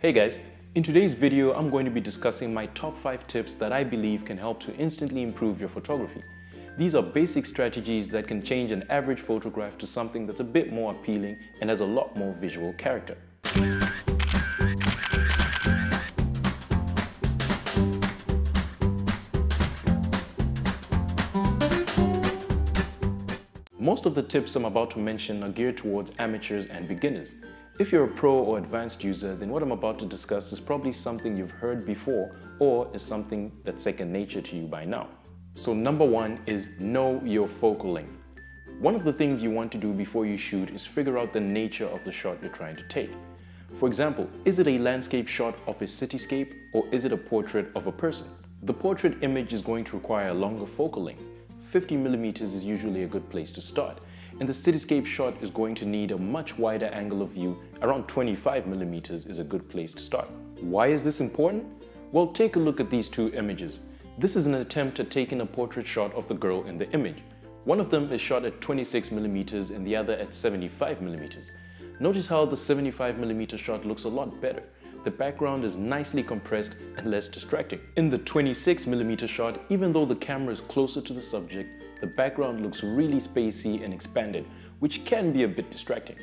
Hey guys, in today's video I'm going to be discussing my top 5 tips that I believe can help to instantly improve your photography. These are basic strategies that can change an average photograph to something that's a bit more appealing and has a lot more visual character. Most of the tips I'm about to mention are geared towards amateurs and beginners. If you're a pro or advanced user, then what I'm about to discuss is probably something you've heard before or is something that's second nature to you by now. So number 1 is know your focal length. One of the things you want to do before you shoot is figure out the nature of the shot you're trying to take. For example, is it a landscape shot of a cityscape or is it a portrait of a person? The portrait image is going to require a longer focal length. 50mm is usually a good place to start, and the cityscape shot is going to need a much wider angle of view. Around 25mm is a good place to start. Why is this important? Well, take a look at these two images. This is an attempt at taking a portrait shot of the girl in the image. One of them is shot at 26mm and the other at 75mm. Notice how the 75mm shot looks a lot better. The background is nicely compressed and less distracting. In the 26mm shot, even though the camera is closer to the subject, the background looks really spacey and expanded, which can be a bit distracting.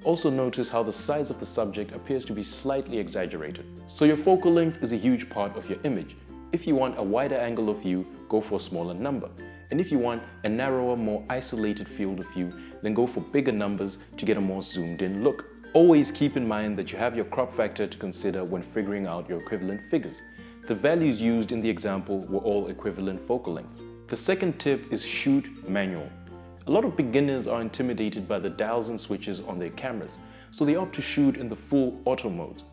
Also notice how the size of the subject appears to be slightly exaggerated. So your focal length is a huge part of your image. If you want a wider angle of view, go for a smaller number. And if you want a narrower, more isolated field of view, then go for bigger numbers to get a more zoomed in look. Always keep in mind that you have your crop factor to consider when figuring out your equivalent figures. The values used in the example were all equivalent focal lengths. The second tip is shoot manual. A lot of beginners are intimidated by the dials and switches on their cameras, so they opt to shoot in the full auto modes.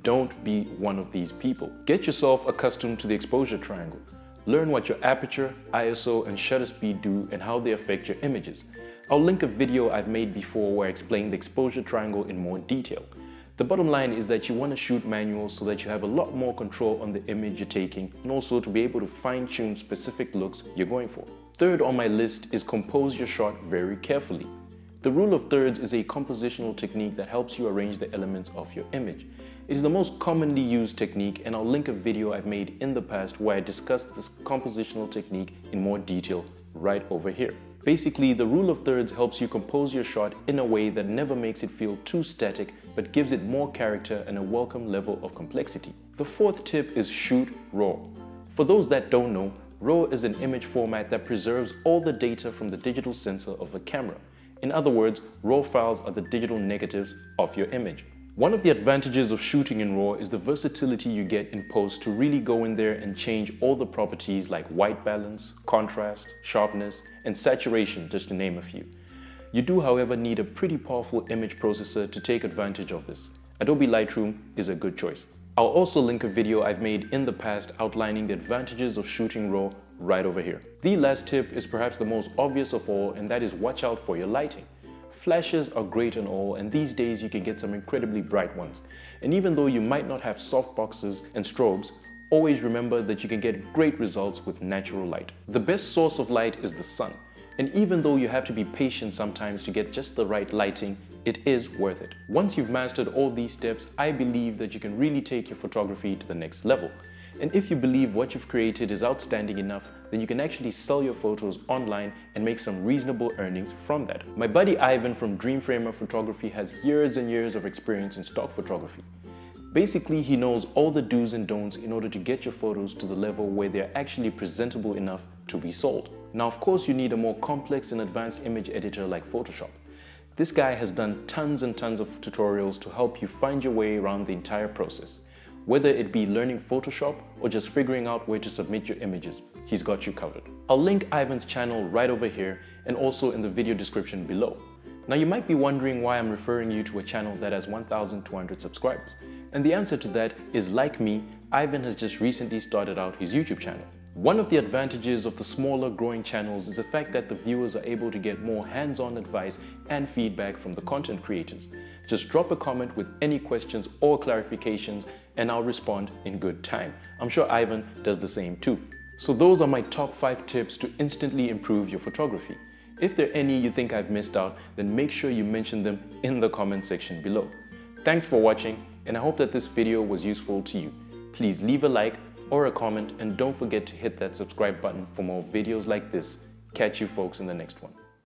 Don't be one of these people. Get yourself accustomed to the exposure triangle. Learn what your aperture, ISO, and shutter speed do and how they affect your images. I'll link a video I've made before where I explain the exposure triangle in more detail. The bottom line is that you want to shoot manual so that you have a lot more control on the image you're taking and also to be able to fine-tune specific looks you're going for. Third on my list is compose your shot very carefully. The rule of thirds is a compositional technique that helps you arrange the elements of your image. It is the most commonly used technique, and I'll link a video I've made in the past where I discussed this compositional technique in more detail right over here. Basically, the rule of thirds helps you compose your shot in a way that never makes it feel too static, but gives it more character and a welcome level of complexity. The fourth tip is shoot RAW. For those that don't know, RAW is an image format that preserves all the data from the digital sensor of a camera. In other words, RAW files are the digital negatives of your image. One of the advantages of shooting in RAW is the versatility you get in post to really go in there and change all the properties like white balance, contrast, sharpness, and saturation, just to name a few. You do, however, need a pretty powerful image processor to take advantage of this. Adobe Lightroom is a good choice. I'll also link a video I've made in the past outlining the advantages of shooting RAW right over here. The last tip is perhaps the most obvious of all, and that is watch out for your lighting. Flashes are great and all, and these days you can get some incredibly bright ones. And even though you might not have softboxes and strobes, always remember that you can get great results with natural light. The best source of light is the sun. And even though you have to be patient sometimes to get just the right lighting, it is worth it. Once you've mastered all these steps, I believe that you can really take your photography to the next level. And if you believe what you've created is outstanding enough, then you can actually sell your photos online and make some reasonable earnings from that. My buddy Ivan from Dreamframer Photography has years and years of experience in stock photography. Basically, he knows all the do's and don'ts in order to get your photos to the level where they're actually presentable enough to be sold. Now, of course, you need a more complex and advanced image editor like Photoshop. This guy has done tons and tons of tutorials to help you find your way around the entire process. Whether it be learning Photoshop or just figuring out where to submit your images, he's got you covered. I'll link Ivan's channel right over here and also in the video description below. Now you might be wondering why I'm referring you to a channel that has 1,200 subscribers. And the answer to that is, like me, Ivan has just recently started out his YouTube channel. One of the advantages of the smaller growing channels is the fact that the viewers are able to get more hands-on advice and feedback from the content creators. Just drop a comment with any questions or clarifications and I'll respond in good time. I'm sure Ivan does the same too. So those are my top 5 tips to instantly improve your photography. If there are any you think I've missed out, then make sure you mention them in the comment section below. Thanks for watching, and I hope that this video was useful to you. Please leave a like or a comment, and don't forget to hit that subscribe button for more videos like this. Catch you folks in the next one.